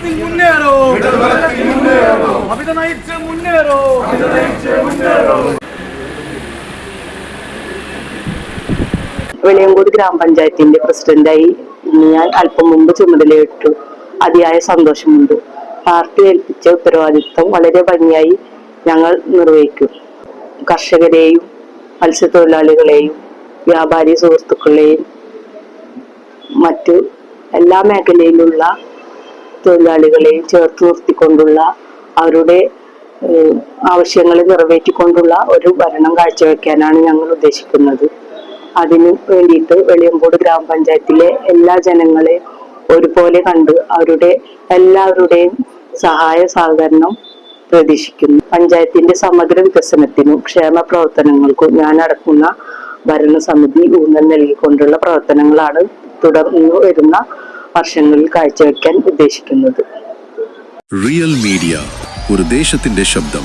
ഇടതുബലത്തിൽ മുന്നേറോ, അമിത നയിച്ച് മുന്നേറോ. വെളിയങ്കോട് ഗ്രാമപഞ്ചായത്തിന്റെ പ്രസിഡന്റായി ഞാൻ അല്പം മുമ്പ് ചുമതലയേറ്റു. അതിയായ സന്തോഷമുണ്ട്. പാർട്ടി ഏൽപ്പിച്ച ഉത്തരവാദിത്വം വളരെ ഭംഗിയായി ഞങ്ങൾ നിർവഹിക്കും. കർഷകരെയും മത്സ്യത്തൊഴിലാളികളെയും വ്യാപാരി സുഹൃത്തുക്കളെയും മറ്റു എല്ലാ മേഖലയിലുള്ള തൊഴിലാളികളെയും ചേർത്ത് നിർത്തിക്കൊണ്ടുള്ള അവരുടെ ആവശ്യങ്ങൾ നിറവേറ്റിക്കൊണ്ടുള്ള ഒരു ഭരണം കാഴ്ചവെക്കാനാണ് ഞങ്ങൾ ഉദ്ദേശിക്കുന്നത്. അതിനു വേണ്ടിയിട്ട് വെളിയങ്കോട് ഗ്രാമപഞ്ചായത്തിലെ എല്ലാ ജനങ്ങളെയും ഒരുപോലെ കണ്ട് അവരുടെ എല്ലാവരുടെയും സഹായ സഹകരണം പ്രതീക്ഷിക്കുന്നു. പഞ്ചായത്തിന്റെ സമഗ്ര വികസനത്തിനും ക്ഷേമ പ്രവർത്തനങ്ങൾക്കും ഞാൻ അടക്കുന്ന ഭരണസമിതി ഊന്നൽ നൽകിക്കൊണ്ടുള്ള പ്രവർത്തനങ്ങളാണ് തുടർന്നു വരുന്ന വർഷങ്ങളിൽ കാഴ്ചവെക്കാൻ ഉദ്ദേശിക്കുന്നത്. റിയൽ മീഡിയ, ഒരു ദേശത്തിന്റെ ശബ്ദം.